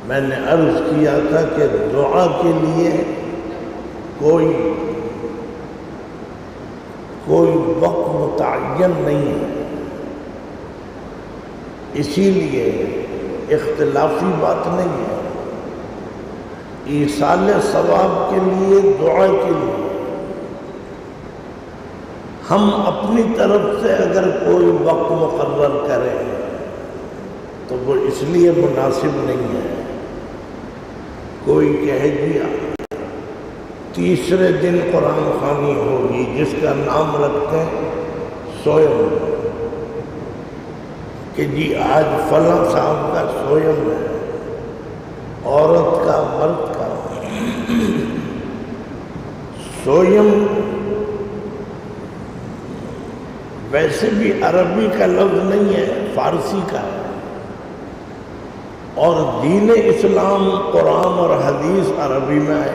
میں نے عرض کیا تھا کہ دعا کے لیے کوئی وقت متعین نہیں ہے، اسی لیے اختلافی بات نہیں ہے۔ ایصال ثواب کے لیے، دعا کے لیے ہم اپنی طرف سے اگر کوئی وقت مقرر کریں تو وہ اس لیے مناسب نہیں ہے۔ کوئی کہے جی تیسرے دن قرآن خوانی ہوگی، جس کا نام رکھتے ہیں سوئم، کہ جی آج فلاں صاحب کا سوئم ہے، عورت کا، مرد کا۔ سوئم ویسے بھی عربی کا لفظ نہیں ہے، فارسی کا ہے، اور دین اسلام، قرآن اور حدیث عربی میں ہے،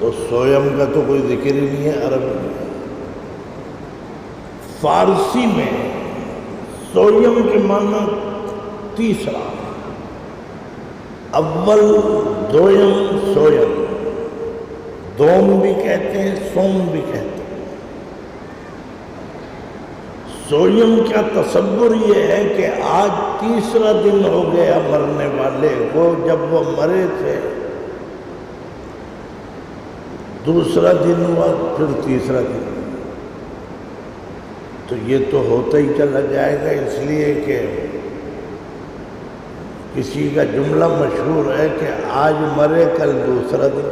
تو سوئم کا تو کوئی ذکر ہی نہیں ہے عربی میں۔ فارسی میں سوئم کے معنی تیسرا، اول، دویم، سوئم، دوم بھی کہتے ہیں، سوم بھی کہتے ہیں۔ سوئم کا تصور یہ ہے کہ آج تیسرا دن ہو گیا مرنے والے کو، جب وہ مرے تھے دوسرا دن ہوا، پھر تیسرا دن۔ تو یہ تو ہوتا ہی چلا جائے گا، اس لیے کہ کسی کا جملہ مشہور ہے کہ آج مرے کل دوسرا دن،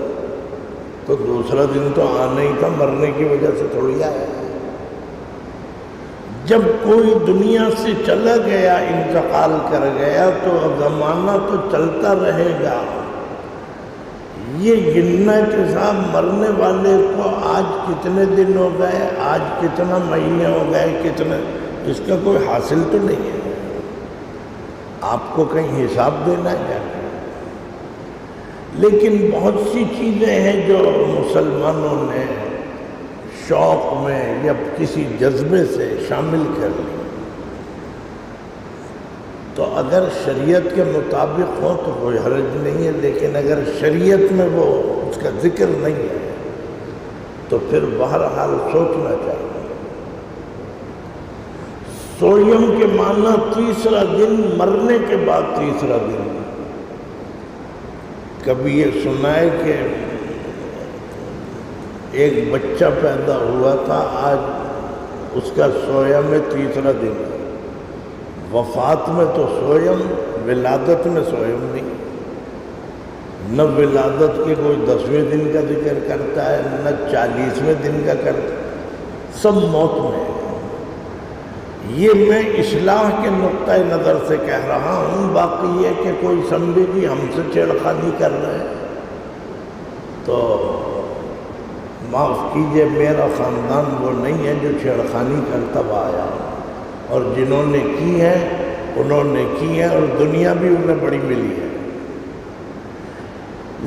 تو دوسرا دن تو آنا ہی تھا، مرنے کی وجہ سے تھوڑی آیا۔ جب کوئی دنیا سے چلا گیا، انتقال کر گیا، تو زمانہ تو چلتا رہے گا۔ یہ گننا کہ صاحب مرنے والے کو آج کتنے دن ہو گئے، آج کتنا مہینے ہو گئے، کتنے، اس کا کوئی حاصل تو نہیں ہے۔ آپ کو کہیں حساب دینا ہے، لیکن بہت سی چیزیں ہیں جو مسلمانوں نے شوق میں یا کسی جذبے سے شامل کر لی، تو اگر شریعت کے مطابق ہو تو کوئی حرج نہیں ہے، لیکن اگر شریعت میں وہ اس کا ذکر نہیں ہے تو پھر بہرحال سوچنا چاہیے۔ سوئم کے معنی تیسرا دن، مرنے کے بعد تیسرا دن۔ کبھی یہ سنا ہے کہ ایک بچہ پیدا ہوا تھا، آج اس کا سوئم میں تیسرا دن ہے۔ وفات میں تو سوئم، ولادت میں سوئم نہیں۔ نہ ولادت کے کوئی 10ویں دن کا ذکر کرتا ہے، نہ 40ویں دن کا کرتا ہے، سب موت میں ہے۔ یہ میں اصلاح کے نقطہ نظر سے کہہ رہا ہوں، باقی یہ کہ کوئی سمجھے کہ ہم سے چھیڑخانی کر رہے ہیں تو معاف کیجئے، میرا خاندان وہ نہیں ہے جو چھیڑخانی کرتا ہوا آیا، اور جنہوں نے کی ہے انہوں نے کی ہے، اور دنیا بھی انہیں بڑی ملی ہے۔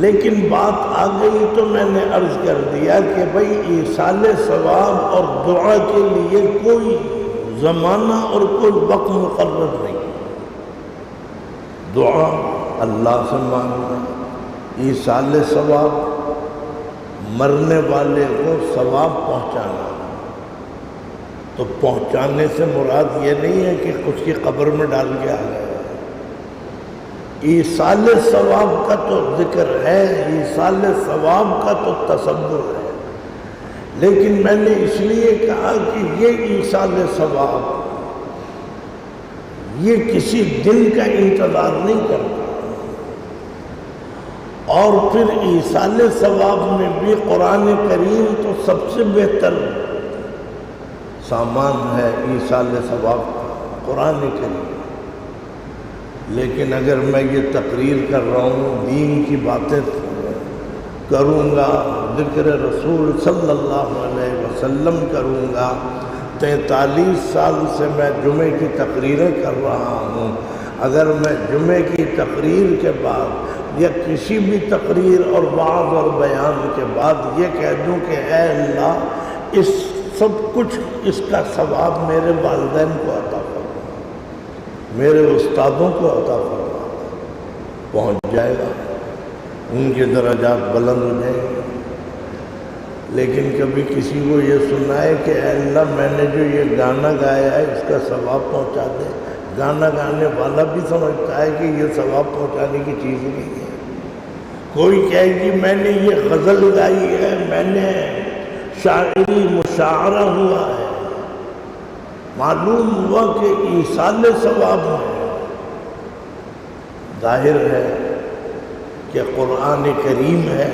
لیکن بات آ گئی تو میں نے عرض کر دیا کہ بھئی ایصال ثواب اور دعا کے لیے کوئی زمانہ اور کوئی وقت مقرر نہیں۔ دعا اللہ سے مانگنا، ایصال ثواب مرنے والے کو ثواب پہنچانا۔ تو پہنچانے سے مراد یہ نہیں ہے کہ اس کی قبر میں ڈال کے آ گیا۔ ایصال ثواب کا تو ذکر ہے، ایصال ثواب کا تو تصور ہے، لیکن میں نے اس لیے کہا کہ یہ ایصال ثواب یہ کسی دن کا انتظار نہیں کرتا، اور پھر ایصال ثواب میں بھی قرآن کریم تو سب سے بہتر سامان ہے ایصال ثواب قرآن کریم۔ لیکن اگر میں یہ تقریر کر رہا ہوں، دین کی باتیں کروں گا، ذکر رسول صلی اللہ علیہ وسلم کروں گا، 43 سال سے میں جمعے کی تقریریں کر رہا ہوں، اگر میں جمعے کی تقریر کے بعد یا کسی بھی تقریر اور وعظ اور بیان کے بعد یہ کہہ دوں کہ اے اللہ اس سب کچھ، اس کا ثواب میرے والدین کو عطا فرما، میرے استادوں کو عطا فرما، پہنچ جائے گا، ان کے درجات بلند ہو جائیں گے۔ لیکن کبھی کسی کو یہ سنا ہے کہ اے اللہ میں نے جو یہ گانا گایا ہے اس کا ثواب پہنچا دے؟ گانا گانے والا بھی سمجھتا ہے کہ یہ ثواب پہنچانے کی چیز نہیں ہے۔ کوئی کہے گی میں نے یہ غزل گائی ہے، میں نے شاعری مشاعرہ ہوا ہے، معلوم ہوا کہ ایصال ثواب ہے۔ ظاہر ہے کہ قرآن کریم ہے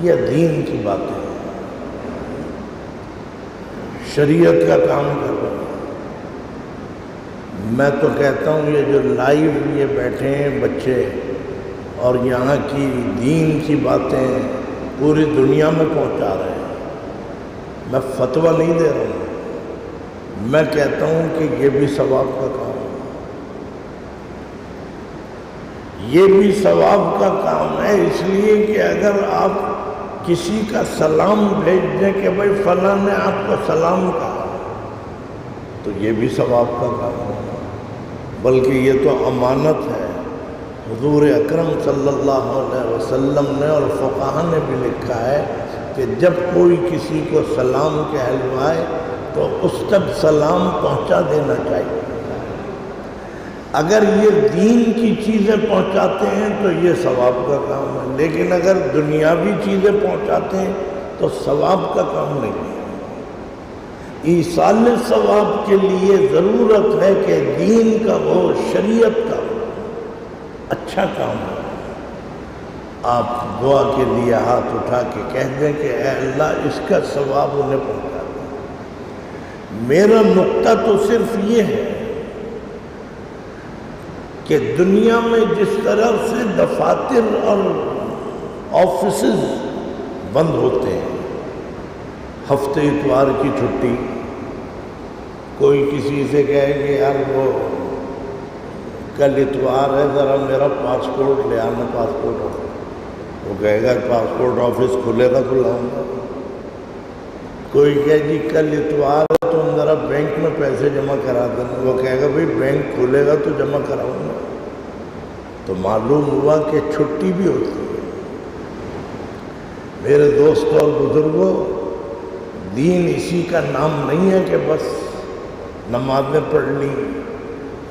یا دین کی باتیں ہیں، شریعت کا کام کر رہے ہیں۔ میں تو کہتا ہوں یہ جو لائیو یہ بیٹھے ہیں بچے اور یہاں کی دین کی باتیں پوری دنیا میں پہنچا رہے ہیں، میں فتویٰ نہیں دے رہا ہوں، میں کہتا ہوں کہ یہ بھی ثواب کا کام ہے، یہ بھی ثواب کا کام ہے۔ اس لیے کہ اگر آپ کسی کا سلام بھیج دیں کہ بھائی فلاں نے آپ کو سلام کہا، تو یہ بھی ثواب کا کام ہے، بلکہ یہ تو امانت ہے۔ حضور اکرم صلی اللہ علیہ وسلم نے اور فقہا نے بھی لکھا ہے کہ جب کوئی کسی کو سلام کہلوائے تو اس تک سلام پہنچا دینا چاہیے۔ اگر یہ دین کی چیزیں پہنچاتے ہیں تو یہ ثواب کا کام ہے، لیکن اگر دنیاوی چیزیں پہنچاتے ہیں تو ثواب کا کام نہیں ہے۔ ایصال ثواب کے لیے ضرورت ہے کہ دین کا ہو، شریعت کا ہو، اچھا کام ہے۔ آپ دعا کے لیے ہاتھ اٹھا کے کہہ دیں کہ اے اللہ اس کا ثواب انہیں پہنچا دیں۔ میرا نقطہ تو صرف یہ ہے کہ دنیا میں جس طرح سے دفاتر اور آفیسز بند ہوتے ہیں، ہفتے اتوار کی چھٹی، کوئی کسی سے کہے کہ یار وہ کل اتوار ہے ذرا میرا پاسپورٹ لے آنا پاسپورٹ آفس، وہ کہے گا پاسپورٹ آفس کھلے گا تو لاؤں گا۔ کوئی کہے جی کل اتوار ہے تم ذرا بینک میں پیسے جمع کرا دینا، وہ کہے گا بھائی بینک کھلے گا تو جمع کراؤں گا۔ تو معلوم ہوا کہ چھٹی بھی ہوتی ہے۔ میرے دوستوں اور بزرگوں، دین اسی کا نام نہیں ہے کہ بس نمازیں پڑھ لی،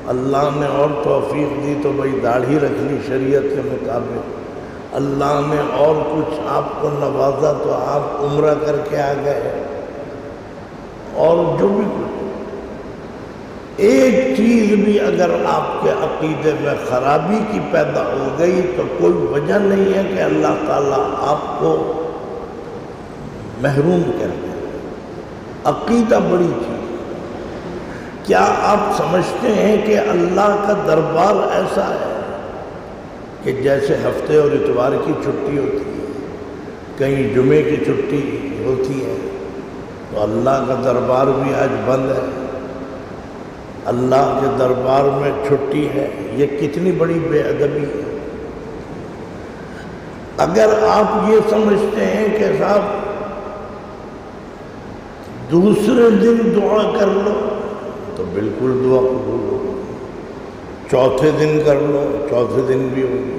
اللہ نے اور توفیق دی تو بھائی داڑھی رکھ لی شریعت کے مطابق، اللہ نے اور کچھ آپ کو نوازا تو آپ عمرہ کر کے آ گئے، اور جو بھی کچھ۔ ایک چیز بھی اگر آپ کے عقیدے میں خرابی کی پیدا ہو گئی تو کوئی وجہ نہیں ہے کہ اللہ تعالیٰ آپ کو محروم کر دے۔ عقیدہ بڑی چیز ہے۔ کیا آپ سمجھتے ہیں کہ اللہ کا دربار ایسا ہے کہ جیسے ہفتے اور اتوار کی چھٹی ہوتی ہے، کہیں جمعے کی چھٹی ہوتی ہے، تو اللہ کا دربار بھی آج بند ہے، اللہ کے دربار میں چھٹی ہے؟ یہ کتنی بڑی بے ادبی ہے۔ اگر آپ یہ سمجھتے ہیں کہ صاحب دوسرے دن دعا کر لو تو بالکل دعا قبول ہوگی، چوتھے دن کر لو چوتھے دن بھی ہوگی۔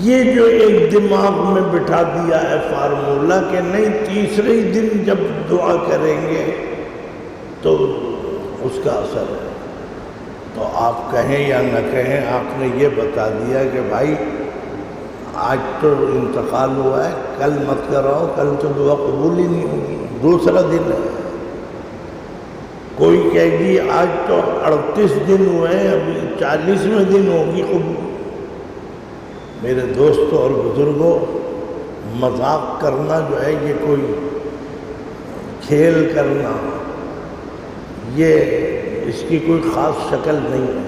یہ جو ایک دماغ میں بٹھا دیا ہے فارمولہ کہ نہیں تیسرے ہی دن جب دعا کریں گے تو اس کا اثر ہے، تو آپ کہیں یا نہ کہیں آپ نے یہ بتا دیا کہ بھائی آج تو انتقال ہوا ہے، کل مت کراؤ، کل تو دعا قبول ہی نہیں ہوگی، دوسرا دن ہے۔ کوئی کہے گی آج تو 38 دن ہوئے ہیں، ابھی 40ویں دن ہوگی قبول۔ میرے دوستوں اور بزرگوں، مذاق کرنا جو ہے یہ کوئی کھیل کرنا، یہ اس کی کوئی خاص شکل نہیں ہے،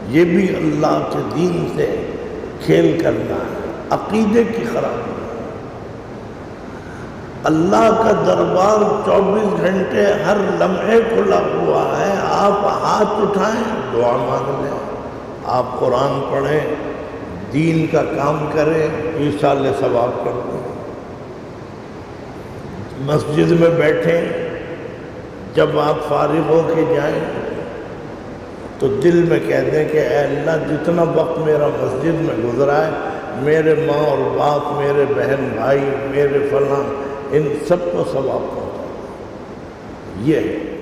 یہ بھی اللہ کے دین سے کھیل کرنا ہے، عقیدے کی خرابی۔ اللہ کا دربار 24 گھنٹے ہر لمحے کھلا ہوا ہے، آپ ہاتھ اٹھائیں دعا مانگ لیں، آپ قرآن پڑھیں، دین کا کام کریں، ایصال ثواب کر دیں۔ مسجد میں بیٹھیں، جب آپ فارغ ہو کے جائیں تو دل میں کہہ دیں کہ اے اللہ جتنا وقت میرا مسجد میں گزرا ہے، میرے ماں اور باپ، میرے بہن بھائی، میرے فلاں، ان سب کو ثواب پہنچا۔ یہ ہے